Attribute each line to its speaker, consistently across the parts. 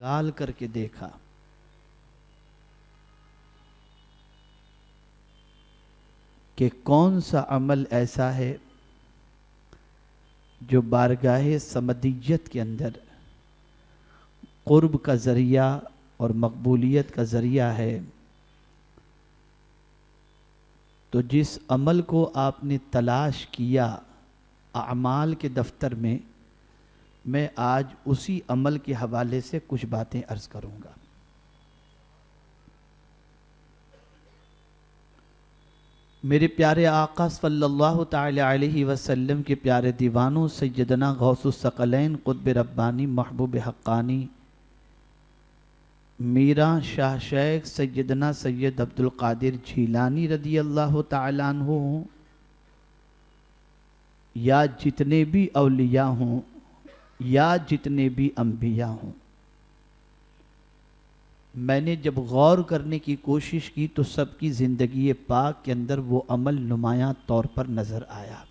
Speaker 1: گال کر کے دیکھا کہ کون سا عمل ایسا ہے جو بارگاہ سمدیت کے اندر قرب کا ذریعہ اور مقبولیت کا ذریعہ ہے۔ تو جس عمل کو آپ نے تلاش کیا اعمال کے دفتر میں آج اسی عمل کے حوالے سے کچھ باتیں عرض کروں گا۔ میرے پیارے آقا صلی اللہ تعالی علیہ وسلم کے پیارے دیوانوں سیدنا غوث الثقلین قطب ربانی محبوب حقانی میرا شاہ شیخ سیدنا سید عبد القادر جیلانی رضی اللہ تعالیٰ عنہ ہوں یا جتنے بھی اولیاء ہوں یا جتنے بھی انبیاء ہوں، میں نے جب غور کرنے کی کوشش کی تو سب کی زندگی پاک کے اندر وہ عمل نمایاں طور پر نظر آیا۔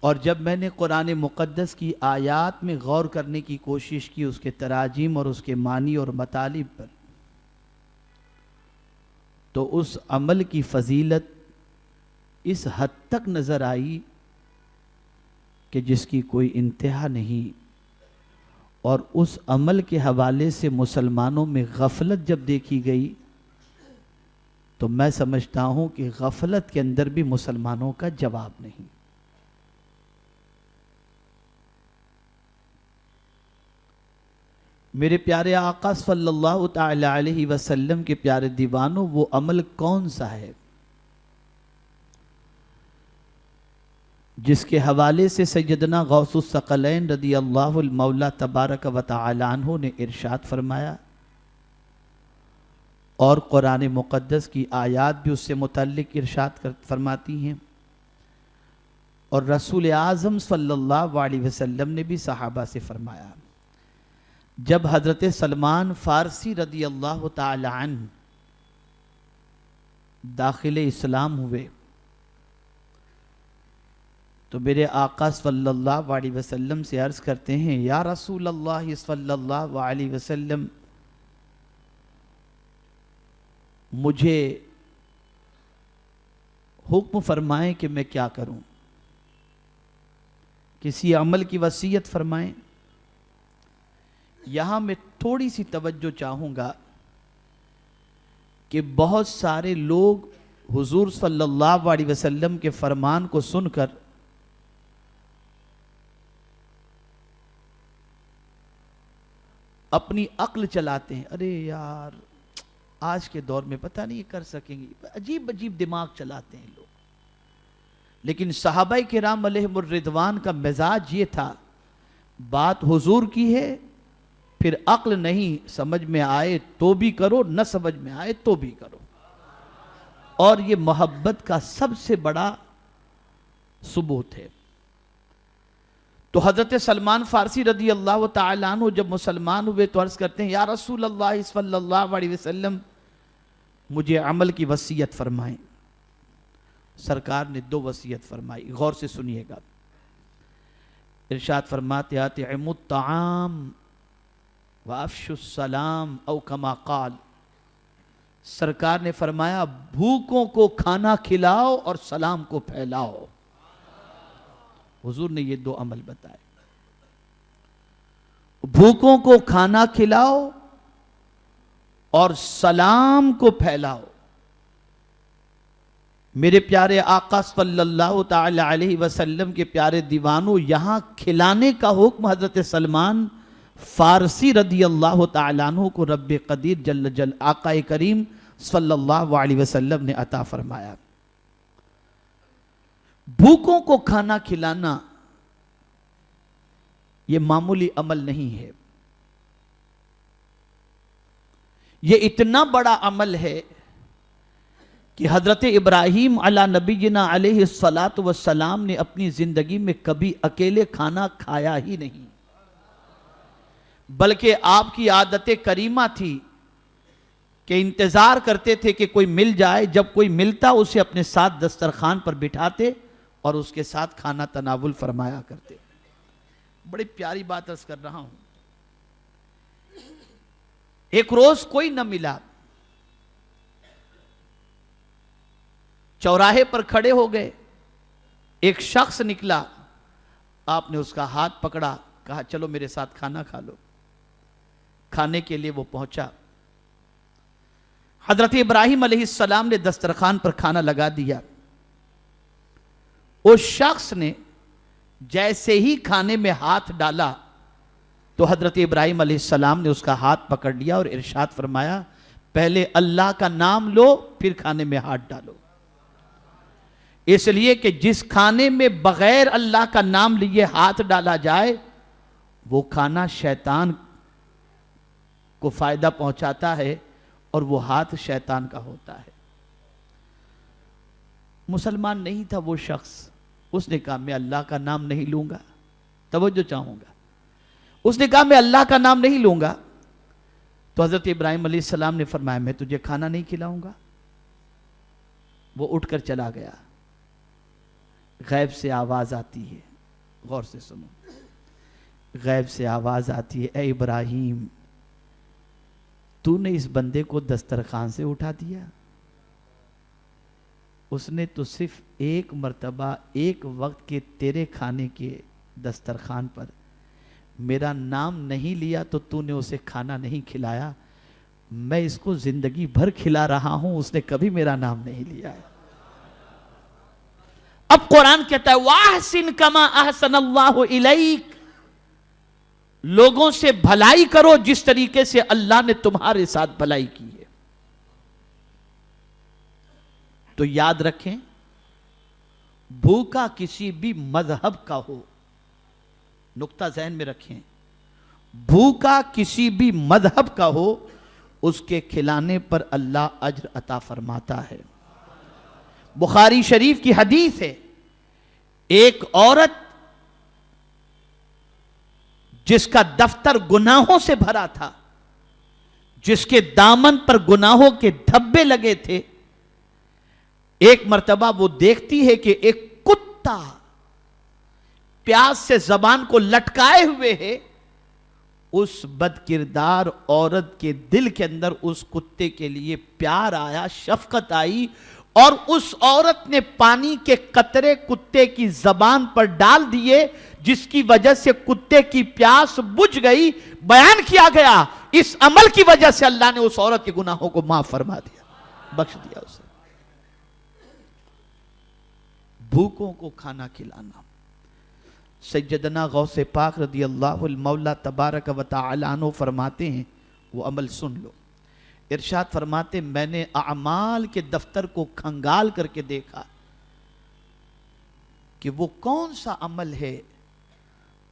Speaker 1: اور جب میں نے قرآن مقدس کی آیات میں غور کرنے کی کوشش کی، اس کے تراجم اور اس کے معنی اور مطالب پر، تو اس عمل کی فضیلت اس حد تک نظر آئی کہ جس کی کوئی انتہا نہیں۔ اور اس عمل کے حوالے سے مسلمانوں میں غفلت جب دیکھی گئی تو میں سمجھتا ہوں کہ غفلت کے اندر بھی مسلمانوں کا جواب نہیں۔ میرے پیارے آقا صلی اللہ تعالی علیہ وسلم کے پیارے دیوانوں، وہ عمل کون سا ہے جس کے حوالے سے سیدنا غوث الثقلین رضی اللہ المولا تبارک و تعالی عنہ نے ارشاد فرمایا، اور قرآن مقدس کی آیات بھی اس سے متعلق ارشاد فرماتی ہیں، اور رسول اعظم صلی اللہ علیہ وسلم نے بھی صحابہ سے فرمایا۔ جب حضرت سلمان فارسی رضی اللہ تعالی عنہ داخل اسلام ہوئے تو میرے آقا صلی اللہ علیہ وسلم سے عرض کرتے ہیں، یا رسول اللہ صلی اللہ علیہ وسلم، مجھے حکم فرمائیں کہ میں کیا کروں، کسی عمل کی وصیت فرمائیں۔ یہاں میں تھوڑی سی توجہ چاہوں گا کہ بہت سارے لوگ حضور صلی اللہ علیہ وسلم کے فرمان کو سن کر اپنی عقل چلاتے ہیں، ارے یار آج کے دور میں پتہ نہیں یہ کر سکیں گے، عجیب عجیب دماغ چلاتے ہیں لوگ۔ لیکن صحابہ کرام علیہم الرضوان کا مزاج یہ تھا، بات حضور کی ہے، پھر عقل نہیں سمجھ میں آئے تو بھی کرو، نہ سمجھ میں آئے تو بھی کرو۔ اور یہ محبت کا سب سے بڑا ثبوت ہے۔ تو حضرت سلمان فارسی رضی اللہ تعالیٰ عنہ جب مسلمان ہوئے تو عرض کرتے ہیں، یا رسول اللہ صلی اللہ علیہ وسلم، مجھے عمل کی وصیت فرمائیں۔ سرکار نے دو وصیت فرمائی، غور سے سنیے گا۔ ارشاد فرماتے، اطعموا الطعام وافشوا السلام او کما قال، سرکار نے فرمایا بھوکوں کو کھانا کھلاؤ اور سلام کو پھیلاؤ۔ حضور نے یہ دو عمل بتائے، بھوکوں کو کھانا کھلاؤ اور سلام کو پھیلاؤ۔ میرے پیارے آقا صلی اللہ تعالی علیہ وسلم کے پیارے دیوانوں، یہاں کھلانے کا حکم حضرت سلمان فارسی رضی اللہ تعالیٰ عنہ کو رب قدیر جل آقا کریم صلی اللہ علیہ وسلم نے عطا فرمایا۔ بھوکوں کو کھانا کھلانا یہ معمولی عمل نہیں ہے، یہ اتنا بڑا عمل ہے کہ حضرت ابراہیم علی نبینا علیہ السلام نے اپنی زندگی میں کبھی اکیلے کھانا کھایا ہی نہیں، بلکہ آپ کی عادت کریمہ تھی کہ انتظار کرتے تھے کہ کوئی مل جائے، جب کوئی ملتا اسے اپنے ساتھ دسترخوان پر بٹھاتے اور اس کے ساتھ کھانا تناول فرمایا کرتے۔ بڑی پیاری بات عرض کر رہا ہوں. ایک روز کوئی نہ ملا, چوراہے پر کھڑے ہو گئے, ایک شخص نکلا, آپ نے اس کا ہاتھ پکڑا, کہا چلو میرے ساتھ کھانا کھا لو. کھانے کے لیے وہ پہنچا. حضرت ابراہیم علیہ السلام نے دسترخوان پر کھانا لگا دیا. اس شخص نے جیسے ہی کھانے میں ہاتھ ڈالا تو حضرت ابراہیم علیہ السلام نے اس کا ہاتھ پکڑ لیا اور ارشاد فرمایا, پہلے اللہ کا نام لو پھر کھانے میں ہاتھ ڈالو. اس لیے کہ جس کھانے میں بغیر اللہ کا نام لیے ہاتھ ڈالا جائے وہ کھانا شیطان کو فائدہ پہنچاتا ہے اور وہ ہاتھ شیطان کا ہوتا ہے. مسلمان نہیں تھا وہ شخص, اس نے کہا میں اللہ کا نام نہیں لوں گا. توجہ چاہوں گا, اس نے کہا میں اللہ کا نام نہیں لوں گا. تو حضرت ابراہیم علیہ السلام نے فرمایا میں تجھے کھانا نہیں کھلاؤں گا. وہ اٹھ کر چلا گیا. غیب سے آواز آتی ہے, غور سے سنو, غیب سے آواز آتی ہے, اے ابراہیم تو نے اس بندے کو دسترخوان سے اٹھا دیا. اس نے تو صرف ایک مرتبہ ایک وقت کے تیرے کھانے کے دسترخوان پر میرا نام نہیں لیا تو تو نے اسے کھانا نہیں کھلایا. میں اس کو زندگی بھر کھلا رہا ہوں, اس نے کبھی میرا نام نہیں لیا ہے. اب قرآن کہتا ہے وَأَحْسِن كَمَا أَحْسَنَ اللَّهُ إِلَيْكَ, لوگوں سے بھلائی کرو جس طریقے سے اللہ نے تمہارے ساتھ بھلائی کی ہے. تو یاد رکھیں, بھوکا کسی بھی مذہب کا ہو, نقطہ ذہن میں رکھیں, بھوکا کسی بھی مذہب کا ہو اس کے کھلانے پر اللہ اجر عطا فرماتا ہے. بخاری شریف کی حدیث ہے, ایک عورت جس کا دفتر گناہوں سے بھرا تھا, جس کے دامن پر گناہوں کے دھبے لگے تھے, ایک مرتبہ وہ دیکھتی ہے کہ ایک کتا پیاس سے زبان کو لٹکائے ہوئے ہے. اس بد کردار عورت کے دل کے اندر اس کتے کے لیے پیار آیا, شفقت آئی, اور اس عورت نے پانی کے قطرے کتے کی زبان پر ڈال دیے, جس کی وجہ سے کتے کی پیاس بجھ گئی. بیان کیا گیا اس عمل کی وجہ سے اللہ نے اس عورت کے گناہوں کو معاف فرما دیا, بخش دیا اسے. بھوکوں کو کھانا کھلانا. سیدنا غوث پاک رضی اللہ المولا تبارک و تعالی عنہ فرماتے ہیں, وہ عمل سن لو. ارشاد فرماتے میں نے اعمال کے دفتر کو کھنگال کر کے دیکھا کہ وہ کون سا عمل ہے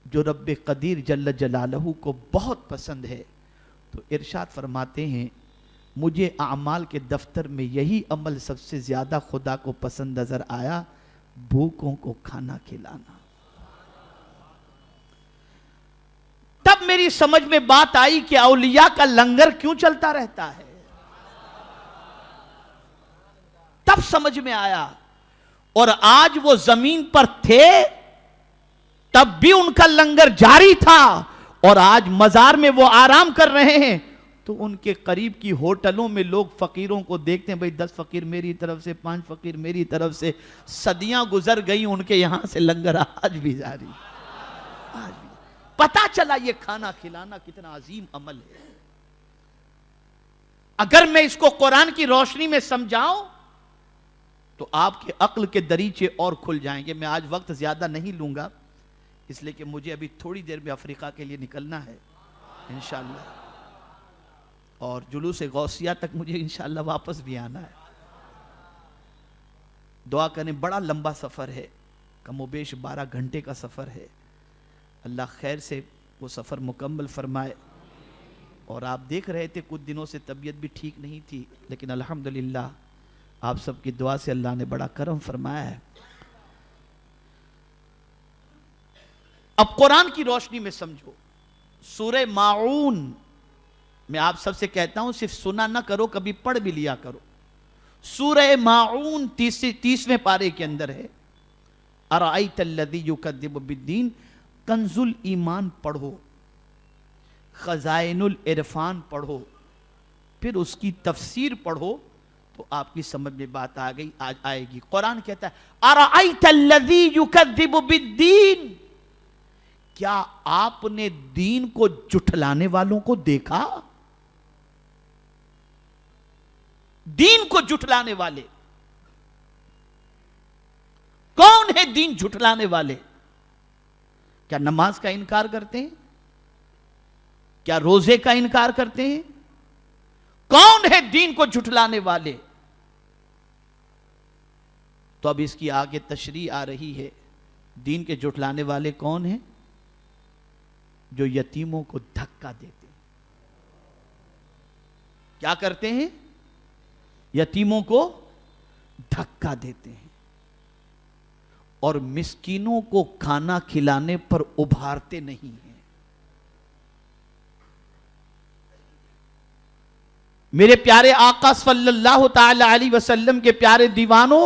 Speaker 1: جو رب قدیر جل جلالہ کو بہت پسند ہے. تو ارشاد فرماتے ہیں مجھے اعمال کے دفتر میں یہی عمل سب سے زیادہ خدا کو پسند نظر آیا, بھوکوں کو کھانا کھلانا. تب میری سمجھ میں بات آئی کہ اولیاء کا لنگر کیوں چلتا رہتا ہے. تب سمجھ میں آیا, اور آج وہ زمین پر تھے تب بھی ان کا لنگر جاری تھا, اور آج مزار میں وہ آرام کر رہے ہیں تو ان کے قریب کی ہوٹلوں میں لوگ فقیروں کو دیکھتے ہیں, بھئی 10 فقیر میری طرف سے, 5 فقیر میری طرف سے. صدیاں گزر گئیں, ان کے یہاں سے لنگر آج بھی جاری. آج بھی پتا چلا یہ کھانا کھلانا کتنا عظیم عمل ہے. اگر میں اس کو قرآن کی روشنی میں سمجھاؤں تو آپ کے عقل کے دریچے اور کھل جائیں گے. میں آج وقت زیادہ نہیں لوں گا, اس لیے کہ مجھے ابھی تھوڑی دیر میں افریقہ کے لیے نکلنا ہے انشاءاللہ, اور جلوس غوثیہ تک مجھے انشاءاللہ واپس بھی آنا ہے. دعا کریں, بڑا لمبا سفر ہے, کم و بیش 12 گھنٹے کا سفر ہے. اللہ خیر سے وہ سفر مکمل فرمائے. اور آپ دیکھ رہے تھے کچھ دنوں سے طبیعت بھی ٹھیک نہیں تھی, لیکن الحمدللہ آپ سب کی دعا سے اللہ نے بڑا کرم فرمایا ہے. اب قرآن کی روشنی میں سمجھو, سورہ ماعون میں آپ سب سے کہتا ہوں صرف سنا نہ کرو, کبھی پڑھ بھی لیا کرو. سورہ ماعون 30ویں پارے کے اندر ہے, ارائیت الذی یکذب بالدین, کنزل ایمان پڑھو، خزائن العرفان پڑھو، پھر اس کی تفسیر پڑھو تو آپ کی سمجھ میں بات آئے گی۔ قرآن کہتا ہے ارأیت الذی یکذب بالدین، کیا آپ نے دین کو جھٹلانے والوں کو دیکھا؟ دین کو جھٹلانے والے کون ہے؟ دین جھٹلانے والے کیا نماز کا انکار کرتے ہیں؟ کیا روزے کا انکار کرتے ہیں؟ کون ہے دین کو جھٹلانے والے؟ تو اب اس کی آگے تشریح آ رہی ہے، دین کے جھٹلانے والے کون ہیں؟ جو یتیموں کو دھکا دیتے ہیں۔ کیا کرتے ہیں؟ یتیموں کو دھکا دیتے ہیں اور مسکینوں کو کھانا کھلانے پر ابھارتے نہیں ہیں۔ میرے پیارے آقا صلی اللہ تعالی علیہ وسلم کے پیارے دیوانوں،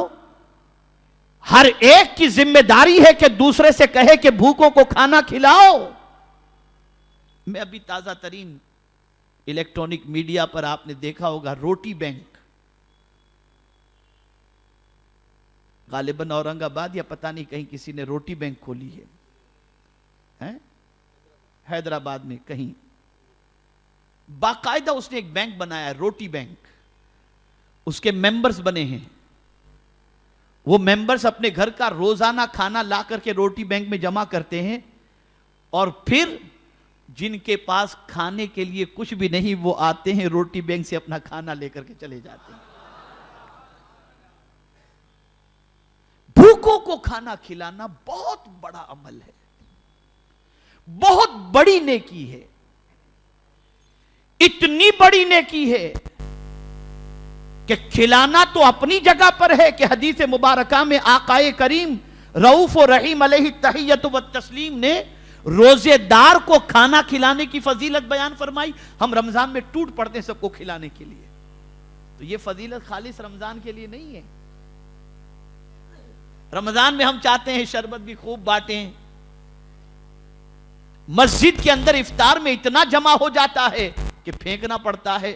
Speaker 1: ہر ایک کی ذمہ داری ہے کہ دوسرے سے کہے کہ بھوکوں کو کھانا کھلاؤ۔ میں ابھی تازہ ترین الیکٹرانک میڈیا پر آپ نے دیکھا ہوگا روٹی بینک، غالباً اورنگ آباد یا پتہ نہیں کہیں کسی نے روٹی بینک کھولی ہے، حیدرآباد میں کہیں باقاعدہ اس نے ایک بینک بنایا ہے، روٹی بینک۔ اس کے ممبرز بنے ہیں، وہ ممبرز اپنے گھر کا روزانہ کھانا لا کر کے روٹی بینک میں جمع کرتے ہیں، اور پھر جن کے پاس کھانے کے لیے کچھ بھی نہیں وہ آتے ہیں روٹی بینک سے اپنا کھانا لے کر کے چلے جاتے ہیں۔ بھوکوں کو کھانا کھلانا بہت بڑا عمل ہے، بہت بڑی نیکی ہے، اتنی بڑی نیکی ہے کہ کھلانا تو اپنی جگہ پر ہے کہ حدیث مبارکہ میں آقائے کریم رؤوف و رحیم علیہ التحیۃ والتسلیم نے روزے دار کو کھانا کھلانے کی فضیلت بیان فرمائی۔ ہم رمضان میں ٹوٹ پڑتے ہیں سب کو کھلانے کے لیے، تو یہ فضیلت خالص رمضان کے لیے نہیں ہے۔ رمضان میں ہم چاہتے ہیں شربت بھی خوب بانٹیں، مسجد کے اندر افطار میں اتنا جمع ہو جاتا ہے کہ پھینکنا پڑتا ہے،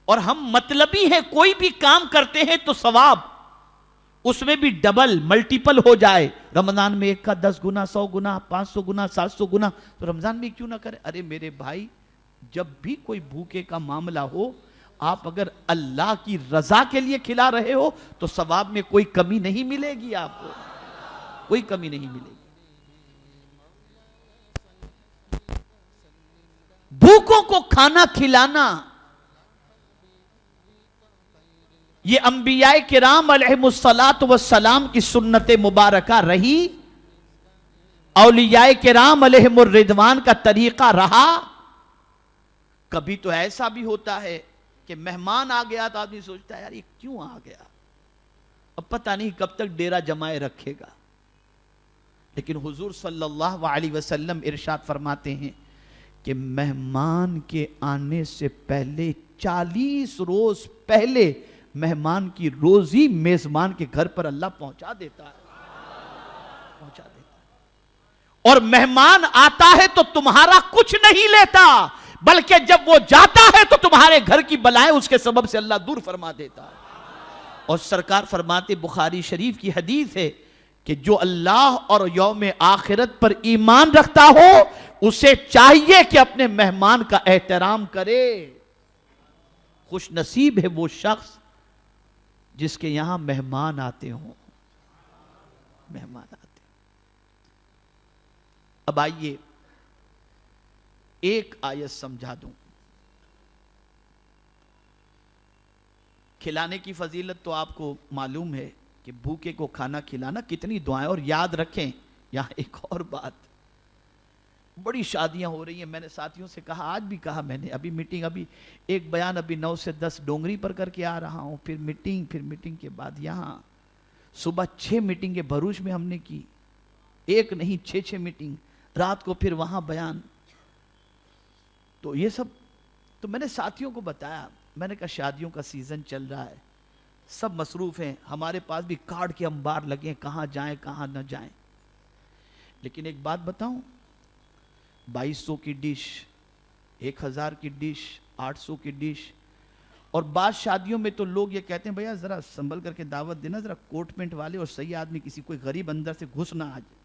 Speaker 1: اور ہم مطلبی ہیں، کوئی بھی کام کرتے ہیں تو ثواب اس میں بھی ڈبل ملٹیپل ہو جائے۔ رمضان میں ایک کا 10 گنا، 100 گنا، 500 گنا، 700 گنا، تو رمضان میں کیوں نہ کرے؟ ارے میرے بھائی، جب بھی کوئی بھوکے کا معاملہ ہو، آپ اگر اللہ کی رضا کے لیے کھلا رہے ہو تو ثواب میں کوئی کمی نہیں ملے گی، آپ کو کوئی کمی نہیں ملے گی۔ بھوکوں کو کھانا کھلانا یہ انبیاء کرام علیہم الصلاۃ والسلام کی سنت مبارکہ رہی، اولیاء کرام علیہم الرضوان کا طریقہ رہا۔ کبھی تو ایسا بھی ہوتا ہے کہ مہمان آ گیا تو آدمی سوچتا ہے یار یہ کیوں آ گیا، اب پتہ نہیں کب تک ڈیرا جمائے رکھے گا، لیکن حضور صلی اللہ علیہ وسلم ارشاد فرماتے ہیں کہ مہمان کے آنے سے پہلے 40 روز پہلے مہمان کی روزی میزبان کے گھر پر اللہ پہنچا دیتا ہے، پہنچا دیتا ہے۔ اور مہمان آتا ہے تو تمہارا کچھ نہیں لیتا، بلکہ جب وہ جاتا ہے تو تمہارے گھر کی بلائیں اس کے سبب سے اللہ دور فرما دیتا ہے۔ اور سرکار فرماتے، بخاری شریف کی حدیث ہے کہ جو اللہ اور یوم آخرت پر ایمان رکھتا ہو اسے چاہیے کہ اپنے مہمان کا احترام کرے۔ خوش نصیب ہے وہ شخص جس کے یہاں مہمان آتے ہوں، مہمان آتے ہیں۔ اب آئیے ایک آیت سمجھا دوں۔ کھلانے کی فضیلت تو آپ کو معلوم ہے کہ بھوکے کو کھانا کھلانا کتنی دعائیں، اور یاد رکھیں یہاں ایک اور بات، بڑی شادیاں ہو رہی ہیں، میں نے ساتھیوں سے کہا، آج بھی کہا میں نے، ابھی میٹنگ، ابھی ایک بیان ابھی 9 سے 10 ڈونگری پر کر کے آ رہا ہوں، پھر میٹنگ کے بعد یہاں صبح 6 میٹنگیں بھروچ میں ہم نے کی، ایک نہیں 6 میٹنگ، رات کو پھر وہاں بیان۔ تو یہ سب تو میں نے ساتھیوں کو بتایا، میں نے کہا شادیوں کا سیزن چل رہا ہے، سب مصروف ہیں، ہمارے پاس بھی کارڈ کے انبار لگے ہیں، کہاں جائیں کہاں نہ جائیں۔ لیکن ایک بات بتاؤں، 2200 کی ڈش، 1000 کی ڈش، 800 کی ڈش، اور بعض شادیوں میں تو لوگ یہ کہتے ہیں بھیا ذرا سنبھل کر کے دعوت دینا، ذرا کوٹ پینٹ والے اور صحیح آدمی، کسی کوئی غریب اندر سے گھس نہ آ جائے.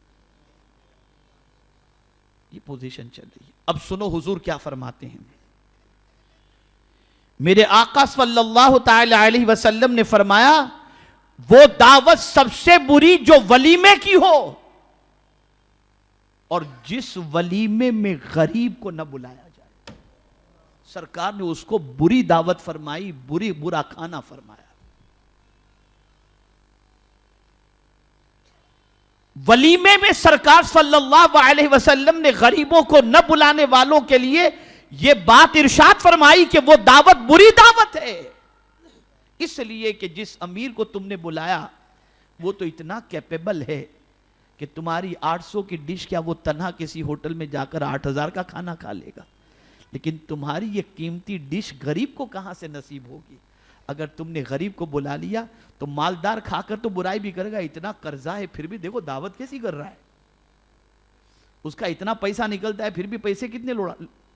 Speaker 1: یہ پوزیشن چل رہی ہے. اب سنو حضور کیا فرماتے ہیں. میرے آقا صلی اللہ تعالی علیہ وسلم نے فرمایا وہ دعوت سب سے بری جو ولیمے کی ہو، اور جس ولیمے میں غریب کو نہ بلایا جائے. سرکار نے اس کو بری دعوت فرمائی، برا کھانا فرمایا. ولیمے میں سرکار صلی اللہ علیہ وسلم نے غریبوں کو نہ بلانے والوں کے لیے یہ بات ارشاد فرمائی کہ وہ دعوت بری دعوت ہے. اس لیے کہ جس امیر کو تم نے بلایا وہ تو اتنا کیپیبل ہے کہ تمہاری 800 کی ڈش کیا وہ تنہا کسی ہوٹل میں جا کر 8000 کا کھانا کھا لے گا، لیکن تمہاری یہ قیمتی ڈش غریب کو کہاں سے نصیب ہوگی. اگر تم نے غریب کو بلا لیا تو مالدار کھا کر تو برائی بھی کرے گا، اتنا قرضہ ہے پھر بھی دیکھو دعوت کیسی کر رہا ہے، اس کا اتنا پیسہ نکلتا ہے پھر بھی پیسے کتنے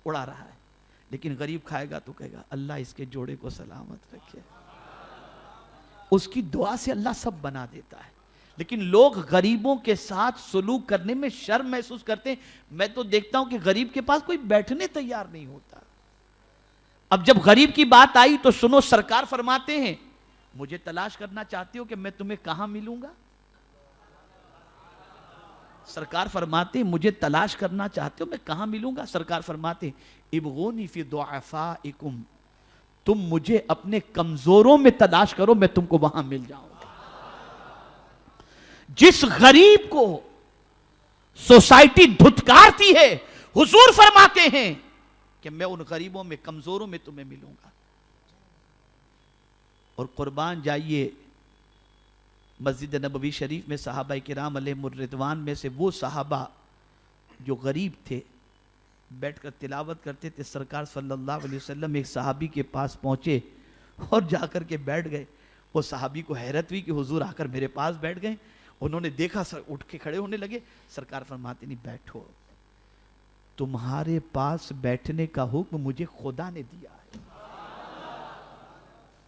Speaker 1: اڑا رہا ہے. لیکن غریب کھائے گا تو کہے گا اللہ اس کے جوڑے کو سلامت رکھے. اس کی دعا سے اللہ سب بنا دیتا ہے. لیکن لوگ غریبوں کے ساتھ سلوک کرنے میں شرم محسوس کرتے ہیں. میں تو دیکھتا ہوں کہ غریب کے پاس کوئی بیٹھنے تیار نہیں ہوتا. اب جب غریب کی بات آئی تو سنو، سرکار فرماتے ہیں مجھے تلاش کرنا چاہتے ہو کہ میں تمہیں کہاں ملوں گا؟ سرکار فرماتے ہیں مجھے تلاش کرنا چاہتے ہو میں کہاں ملوں گا؟ سرکار فرماتے ہیں ابغونی فی ضعفائکم، تم مجھے اپنے کمزوروں میں تلاش کرو میں تم کو وہاں مل جاؤں گا. جس غریب کو سوسائٹی دھتکارتی ہے حضور فرماتے ہیں کہ میں ان غریبوں میں کمزوروں میں تمہیں ملوں گا. اور قربان جائیے مسجد نبوی شریف میں صحابہ کرام علیہم الرضوان میں سے وہ صحابہ جو غریب تھے بیٹھ کر تلاوت کرتے تھے. سرکار صلی اللہ علیہ وسلم ایک صحابی کے پاس پہنچے اور جا کر کے بیٹھ گئے. وہ صحابی کو حیرت ہوئی کہ حضور آ کر میرے پاس بیٹھ گئے. انہوں نے دیکھا اٹھ کے کھڑے ہونے لگے. سرکار فرماتے نہیں بیٹھو، تمہارے پاس بیٹھنے کا حکم مجھے خدا نے دیا ہے.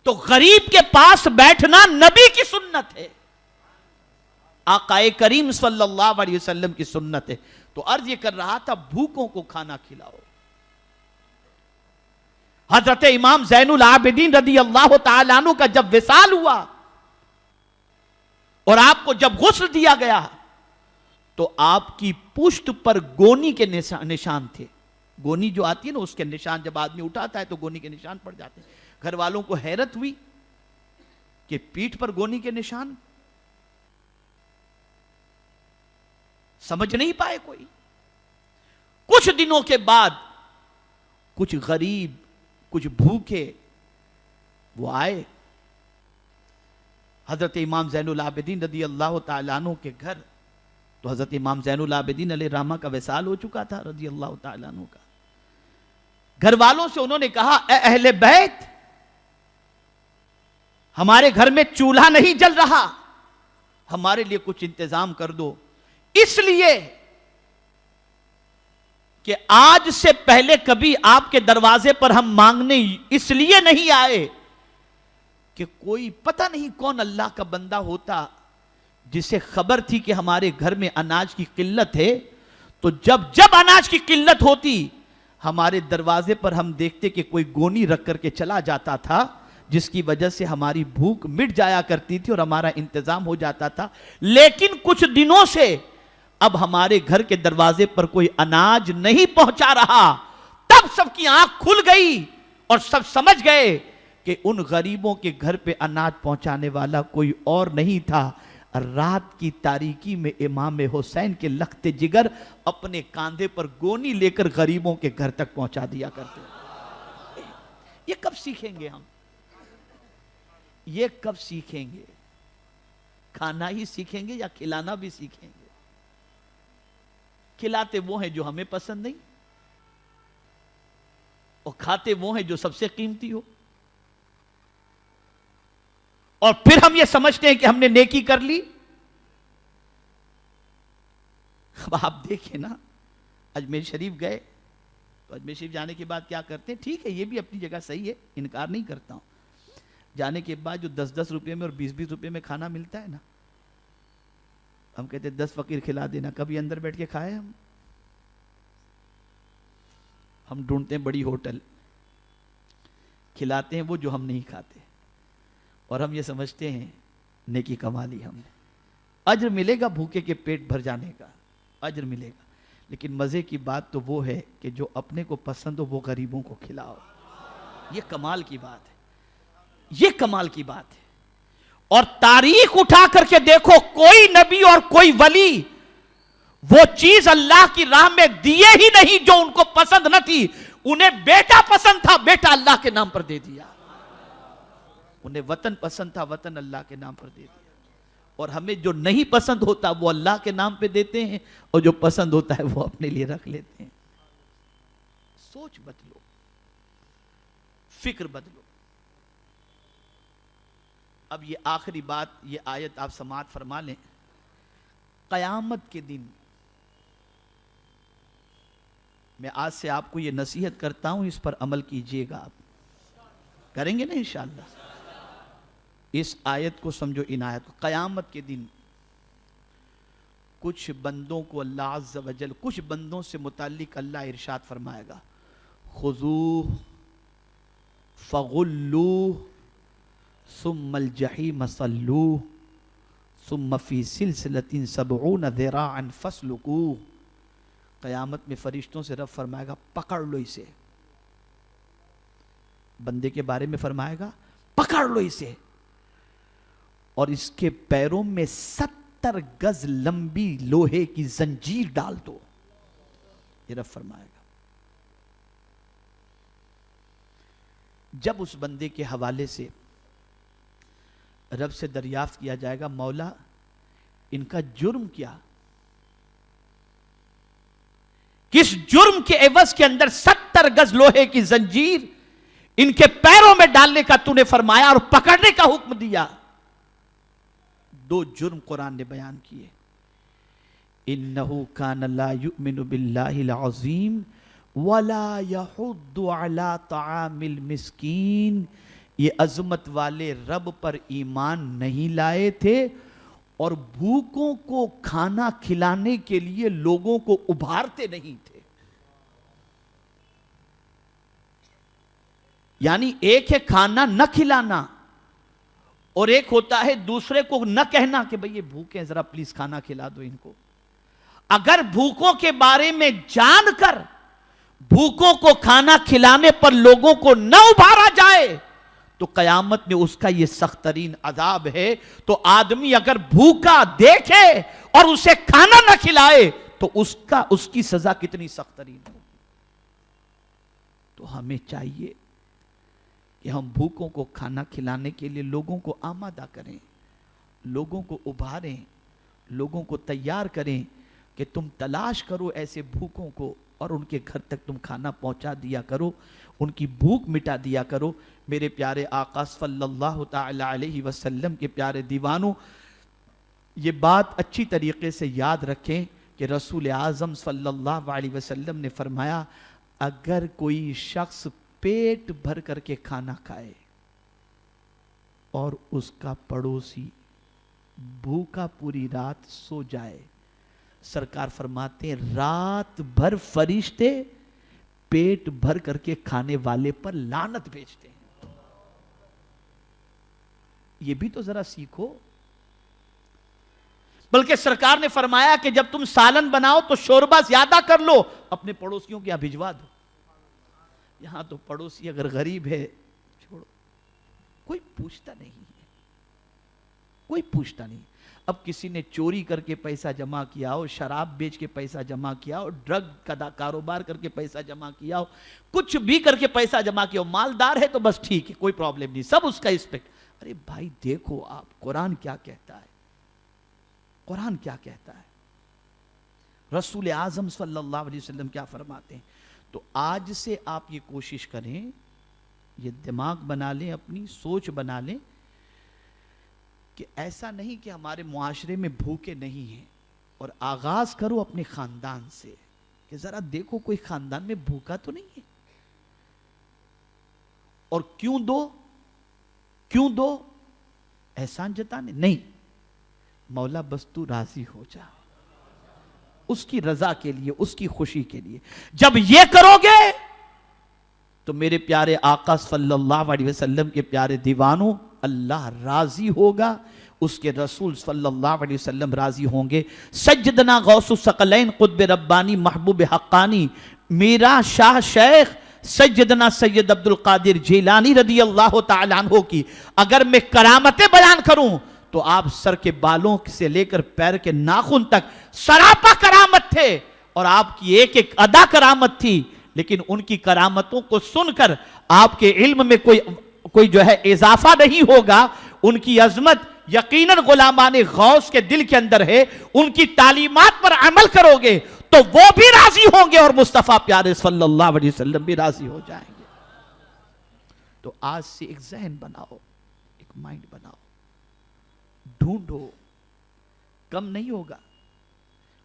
Speaker 1: تو غریب کے پاس بیٹھنا نبی کی سنت ہے، آقا کریم صلی اللہ علیہ وسلم کی سنت ہے. تو عرض یہ کر رہا تھا بھوکوں کو کھانا کھلاؤ. حضرت امام زین العابدین رضی اللہ تعالیٰ عنہ کا جب وصال ہوا اور آپ کو جب غسل دیا گیا تو آپ کی پشت پر گونی کے نشان تھے. گونی جو آتی ہے نا اس کے نشان، جب آدمی اٹھاتا ہے تو گونی کے نشان پڑ جاتے ہیں. گھر والوں کو حیرت ہوئی کہ پیٹھ پر گونی کے نشان، سمجھ نہیں پائے کوئی. کچھ دنوں کے بعد کچھ غریب کچھ بھوکے وہ آئے حضرت امام زین العابدین رضی اللہ تعالیٰ عنہ کے گھر. تو حضرت امام زین العابدین علیہ الرحمہ کا وصال ہو چکا تھا رضی اللہ تعالیٰ عنہ کا. گھر والوں سے انہوں نے کہا اے اہل بیت، ہمارے گھر میں چولہا نہیں جل رہا، ہمارے لیے کچھ انتظام کر دو. اس لیے کہ آج سے پہلے کبھی آپ کے دروازے پر ہم مانگنے اس لیے نہیں آئے کہ کوئی پتہ نہیں کون اللہ کا بندہ ہوتا جسے خبر تھی کہ ہمارے گھر میں اناج کی قلت ہے. تو جب اناج کی قلت ہوتی ہمارے دروازے پر ہم دیکھتے کہ کوئی گونی رکھ کر کے چلا جاتا تھا، جس کی وجہ سے ہماری بھوک مٹ جایا کرتی تھی اور ہمارا انتظام ہو جاتا تھا. لیکن کچھ دنوں سے اب ہمارے گھر کے دروازے پر کوئی اناج نہیں پہنچا رہا. تب سب کی آنکھ کھل گئی اور سب سمجھ گئے کہ ان غریبوں کے گھر پہ اناج پہنچانے والا کوئی اور نہیں تھا. رات کی تاریکی میں امام حسین کے لخت جگر اپنے کاندھے پر گونی لے کر غریبوں کے گھر تک پہنچا دیا کرتے. یہ کب سیکھیں گے ہم؟ یہ کب سیکھیں گے؟ کھانا ہی سیکھیں گے یا کھلانا بھی سیکھیں گے؟ کھلاتے وہ ہیں جو ہمیں پسند نہیں اور کھاتے وہ ہیں جو سب سے قیمتی ہو. اور پھر ہم یہ سمجھتے ہیں کہ ہم نے نیکی کر لی. اب آپ دیکھیں نا، اجمیر شریف گئے تو اجمیر شریف جانے کے بعد کیا کرتے ہیں؟ ٹھیک ہے یہ بھی اپنی جگہ صحیح ہے، انکار نہیں کرتا ہوں، جانے کے بعد جو 10-10 روپے میں اور 20-20 روپے میں کھانا ملتا ہے نا، ہم کہتے ہیں 10 فقیر کھلا دینا، کبھی اندر بیٹھ کے کھائے ہم ڈھونڈتے ہیں بڑی ہوٹل، کھلاتے ہیں وہ جو ہم نہیں کھاتے، اور ہم یہ سمجھتے ہیں نیکی کما لی ہم نے، اجر ملے گا بھوکے کے پیٹ بھر جانے کا، اجر ملے گا، لیکن مزے کی بات تو وہ ہے کہ جو اپنے کو پسند ہو وہ غریبوں کو کھلاؤ، یہ کمال کی بات ہے، یہ کمال کی بات ہے۔ اور تاریخ اٹھا کر کے دیکھو، کوئی نبی اور کوئی ولی وہ چیز اللہ کی راہ میں دیے ہی نہیں جو ان کو پسند نہ تھی، انہیں بیٹا پسند تھا، بیٹا اللہ کے نام پر دے دیا، انہیں وطن پسند تھا، وطن اللہ کے نام پر دے دیا، اور ہمیں جو نہیں پسند ہوتا وہ اللہ کے نام پہ دیتے ہیں، اور جو پسند ہوتا ہے وہ اپنے لیے رکھ لیتے ہیں۔ سوچ بدلو، فکر بدلو۔ اب یہ آخری بات، یہ آیت آپ سماعت فرما لیں، قیامت کے دن میں آج سے آپ کو یہ نصیحت کرتا ہوں، اس پر عمل کیجئے گا، آپ کریں گے نا انشاءاللہ؟ اس آیت کو سمجھو، ان آیت کو۔ قیامت کے دن کچھ بندوں کو اللہ عز و جل، کچھ بندوں سے متعلق اللہ ارشاد فرمائے گا، خذوہ فغلوہ ثم الجحیم صلوہ ثم فی سلسلۃ 70 ذراعا فاسلکوہ۔ قیامت میں فرشتوں سے رب فرمائے گا پکڑ لو اسے، بندے کے بارے میں فرمائے گا پکڑ لو اسے، اور اس کے پیروں میں 70 گز لمبی لوہے کی زنجیر ڈال دو، یہ رب فرمائے گا۔ جب اس بندے کے حوالے سے رب سے دریافت کیا جائے گا، مولا ان کا جرم کیا، کس جرم کے عوض کے اندر 70 گز لوہے کی زنجیر ان کے پیروں میں ڈالنے کا تو نے فرمایا اور پکڑنے کا حکم دیا؟ 2 جرم قرآن نے بیان کیے، انہو کان لا یؤمن باللہ العظیم ولا یحض علی طعام المسکین، یہ عظمت والے رب پر ایمان نہیں لائے تھے اور بھوکوں کو کھانا کھلانے کے لیے لوگوں کو ابھارتے نہیں تھے۔ یعنی ایک ہے کھانا نہ کھلانا، اور ایک ہوتا ہے دوسرے کو نہ کہنا کہ بھئی یہ بھوکے ہیں ذرا پلیز کھانا کھلا دو ان کو۔ اگر بھوکوں کے بارے میں جان کر بھوکوں کو کھانا کھلانے پر لوگوں کو نہ ابھارا جائے تو قیامت میں اس کا یہ سخت ترین عذاب ہے۔ تو آدمی اگر بھوکا دیکھے اور اسے کھانا نہ کھلائے تو اس کی سزا کتنی سخت ترین ہوگی۔ تو ہمیں چاہیے کہ ہم بھوکوں کو کھانا کھلانے کے لیے لوگوں کو آمادہ کریں، لوگوں کو ابھاریں، لوگوں کو تیار کریں کہ تم تلاش کرو ایسے بھوکوں کو اور ان کے گھر تک تم کھانا پہنچا دیا کرو، ان کی بھوک مٹا دیا کرو۔ میرے پیارے آقا صلی اللہ تعالی علیہ وسلم کے پیارے دیوانوں، یہ بات اچھی طریقے سے یاد رکھیں کہ رسول اعظم صلی اللہ علیہ وسلم نے فرمایا، اگر کوئی شخص پیٹ بھر کر کے کھانا کھائے اور اس کا پڑوسی بھوکا پوری رات سو جائے، سرکار فرماتے ہیں رات بھر فرشتے پیٹ بھر کر کے کھانے والے پر لعنت بھیجتے ہیں۔ یہ بھی تو ذرا سیکھو۔ بلکہ سرکار نے فرمایا کہ جب تم سالن بناؤ تو شوربہ زیادہ کر لو، اپنے پڑوسیوں کے یہاں بھجوا دو۔ یہاں تو پڑوسی اگر غریب ہے چھوڑو، کوئی پوچھتا نہیں ہے، کوئی پوچھتا نہیں۔ اب کسی نے چوری کر کے پیسہ جمع کیا ہو، شراب بیچ کے پیسہ جمع کیا ہو، ڈرگ کا کاروبار کر کے پیسہ جمع کیا ہو، کچھ بھی کر کے پیسہ جمع کیا ہو، مالدار ہے تو بس ٹھیک ہے، کوئی پرابلم نہیں، سب اس کا اسپیکٹ۔ ارے بھائی دیکھو آپ قرآن کیا کہتا ہے، قرآن کیا کہتا ہے، رسول اعظم صلی اللہ علیہ وسلم کیا فرماتے ہیں۔ تو آج سے آپ یہ کوشش کریں، یہ دماغ بنا لیں، اپنی سوچ بنا لیں کہ ایسا نہیں کہ ہمارے معاشرے میں بھوکے نہیں ہیں، اور آغاز کرو اپنے خاندان سے کہ ذرا دیکھو کوئی خاندان میں بھوکا تو نہیں ہے. اور کیوں دو احسان جتانے نہیں, مولا بس تو راضی ہو جا, اس کی رضا کے لیے, اس کی خوشی کے لیے. جب یہ کرو گے تو میرے پیارے آقا صلی اللہ علیہ وسلم کے پیارے دیوانوں, اللہ راضی ہوگا, اس کے رسول صلی اللہ علیہ وسلم راضی ہوں گے. سیدنا غوث الثقلین قطب ربانی محبوب حقانی میرا شاہ شیخ سیدنا سید عبد القادر جیلانی رضی اللہ تعالیٰ عنہ کی اگر میں کرامتیں بیان کروں تو آپ سر کے بالوں سے لے کر پیر کے ناخن تک سراپا کرامت تھے, اور آپ کی ایک ایک ادا کرامت تھی. لیکن ان کی کرامتوں کو سن کر آپ کے علم میں کوئی جو ہے اضافہ نہیں ہوگا. ان کی عظمت یقیناً غلامان غوث کے دل کے اندر ہے. ان کی تعلیمات پر عمل کرو گے تو وہ بھی راضی ہوں گے اور مصطفیٰ پیارے صلی اللہ علیہ وسلم بھی راضی ہو جائیں گے. تو آج سے ایک ذہن بناؤ, ایک مائنڈ بناؤ, ڈھونڈو, کم نہیں ہوگا.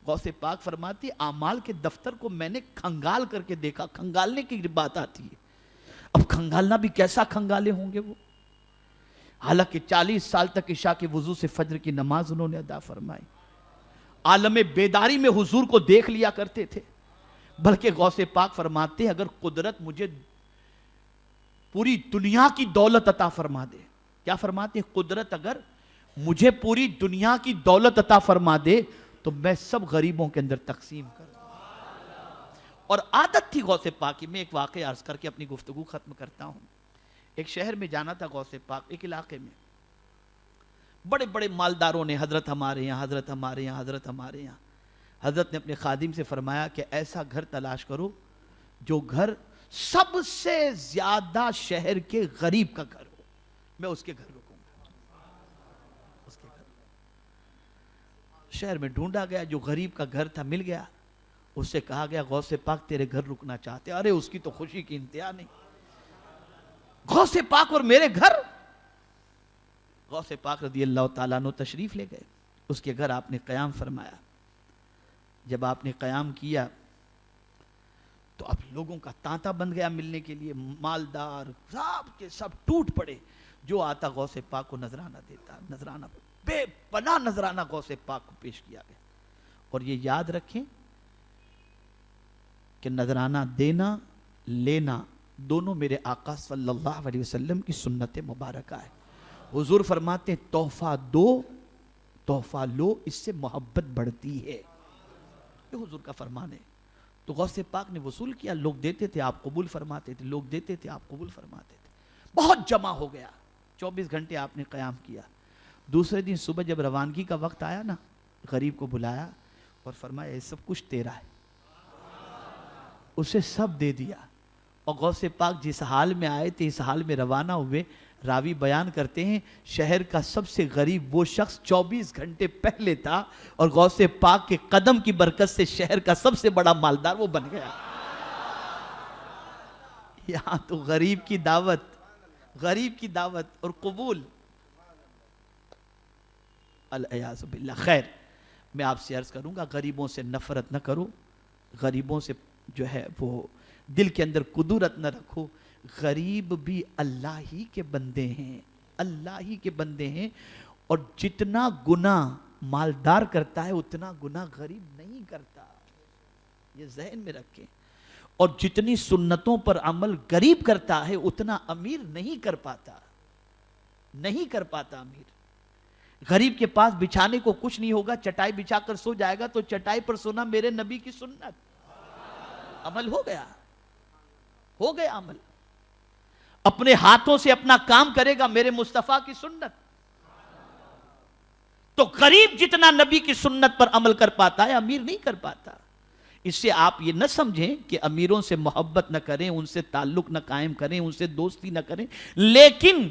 Speaker 1: غوث پاک فرماتی اعمال کے دفتر کو میں نے کھنگال کر کے دیکھا. کھنگالنے کی بات آتی ہے, اب کھنگالنا بھی کیسا کھنگالے ہوں گے وہ. حالانکہ 40 سال تک عشاء کے وضو سے فجر کی نماز انہوں نے ادا فرمائی. عالم بیداری میں حضور کو دیکھ لیا کرتے تھے. بلکہ غوث پاک فرماتے ہیں اگر قدرت مجھے پوری دنیا کی دولت عطا فرما دے, کیا فرماتے ہیں, قدرت اگر مجھے پوری دنیا کی دولت عطا فرما دے تو میں سب غریبوں کے اندر تقسیم کر دوں. اور عادت تھی غوث پاک کی. میں ایک واقعہ عرض کر کے اپنی گفتگو ختم کرتا ہوں. ایک شہر میں جانا تھا غوث پاک, ایک علاقے میں بڑے بڑے مالداروں نے حضرت ہمارے یہاں, حضرت ہمارے یہاں, حضرت ہمارے یہاں. حضرت نے اپنے خادم سے فرمایا کہ ایسا گھر تلاش کرو جو گھر سب سے زیادہ شہر کے غریب کا گھر ہو, میں اس کے گھر رکوں گا. اس کے گھر شہر میں ڈھونڈا گیا, جو غریب کا گھر تھا مل گیا. اس سے کہا گیا غوث پاک تیرے گھر رکنا چاہتے. ارے اس کی تو خوشی کی انتہا نہیں. غوث پاک اور میرے گھر. غوث پاک رضی اللہ تعالیٰ عنہ تشریف لے گئے. اس کے گھر آپ نے قیام فرمایا. جب آپ نے قیام کیا تو اب لوگوں کا تانتا بن گیا ملنے کے لیے. مالدار سب کے سب ٹوٹ پڑے. جو آتا غوث پاک کو نذرانہ دیتا. نذرانہ بے پناہ نذرانہ غوث پاک کو پیش کیا گیا. اور یہ یاد رکھیں کہ نذرانہ دینا لینا دونوں میرے آقا صلی اللہ علیہ وسلم کی سنت مبارکہ ہے. حضور فرماتے ہیں تحفہ دو, تحفہ لو, اس سے محبت بڑھتی ہے. یہ حضور کا فرمان ہے. تو غوث پاک نے وصول کیا. لوگ دیتے تھے, آپ قبول فرماتے تھے. لوگ دیتے تھے, آپ قبول فرماتے تھے. بہت جمع ہو گیا. 24 گھنٹے آپ نے قیام کیا. دوسرے دن صبح جب روانگی کا وقت آیا نا, غریب کو بلایا اور فرمایا یہ سب کچھ تیرا ہے. اسے سب دے دیا. اور غوث پاک جس حال میں آئے تھے اس حال میں روانہ ہوئے. راوی بیان کرتے ہیں شہر کا سب سے غریب وہ شخص 24 گھنٹے پہلے تھا, اور غوث پاک کے قدم کی برکت سے شہر کا سب سے بڑا مالدار وہ بن گیا. یہاں تو غریب کی دعوت, غریب کی دعوت اور قبول. العیاذ باللہ. خیر, میں آپ سے عرض کروں گا غریبوں سے نفرت نہ کرو, غریبوں سے جو ہے وہ دل کے اندر قدورت نہ رکھو. غریب بھی اللہ ہی کے بندے ہیں, اللہ ہی کے بندے ہیں. اور جتنا گناہ مالدار کرتا ہے اتنا گناہ غریب نہیں کرتا, یہ ذہن میں رکھیں. اور جتنی سنتوں پر عمل غریب کرتا ہے اتنا امیر نہیں کر پاتا, نہیں کر پاتا امیر. غریب کے پاس بچھانے کو کچھ نہیں ہوگا, چٹائی بچھا کر سو جائے گا تو چٹائی پر سونا میرے نبی کی سنت. عمل ہو گیا, ہو گیا عمل. اپنے ہاتھوں سے اپنا کام کرے گا میرے مصطفیٰ کی سنت. تو غریب جتنا نبی کی سنت پر عمل کر پاتا ہے امیر نہیں کر پاتا. اس سے آپ یہ نہ سمجھیں کہ امیروں سے محبت نہ کریں, ان سے تعلق نہ قائم کریں, ان سے دوستی نہ کریں. لیکن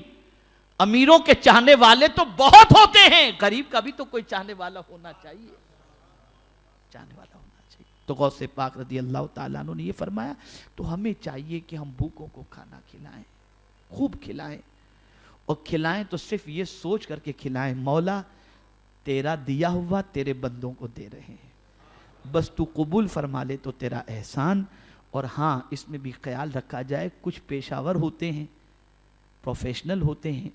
Speaker 1: امیروں کے چاہنے والے تو بہت ہوتے ہیں, غریب کا بھی تو کوئی چاہنے والا ہونا چاہیے, چاہنے والا ہونا چاہیے. تو غوث پاک رضی اللہ تعالیٰ عنہ نے یہ فرمایا تو ہمیں چاہیے کہ ہم بھوکوں کو کھانا کھلائیں, خوب کھلائیں. اور کھلائیں تو صرف یہ سوچ کر کے کھلائیں مولا تیرا دیا ہوا تیرے بندوں کو دے رہے ہیں، بس تو قبول فرما لے تو تیرا احسان۔ اور ہاں اس میں بھی خیال رکھا جائے، کچھ پیشاور ہوتے ہیں، پروفیشنل ہوتے ہیں،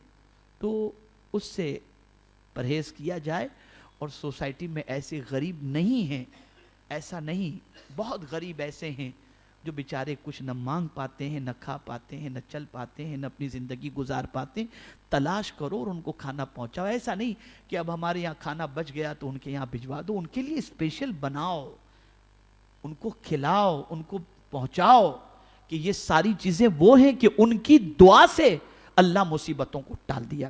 Speaker 1: تو اس سے پرہیز کیا جائے۔ اور سوسائٹی میں ایسے غریب نہیں ہیں، ایسا نہیں، بہت غریب ایسے ہیں جو بیچارے کچھ نہ مانگ پاتے ہیں، نہ کھا پاتے ہیں، نہ چل پاتے ہیں، نہ اپنی زندگی گزار پاتے ہیں۔ تلاش کرو اور ان کو کھانا پہنچاؤ۔ ایسا نہیں کہ اب ہمارے یہاں کھانا بچ گیا تو ان کے یہاں بھجوا دو، ان کے لیے اسپیشل بناؤ، ان کو کھلاؤ، ان کو پہنچاؤ، کہ یہ ساری چیزیں وہ ہیں کہ ان کی دعا سے اللہ مصیبتوں کو ٹال دیا۔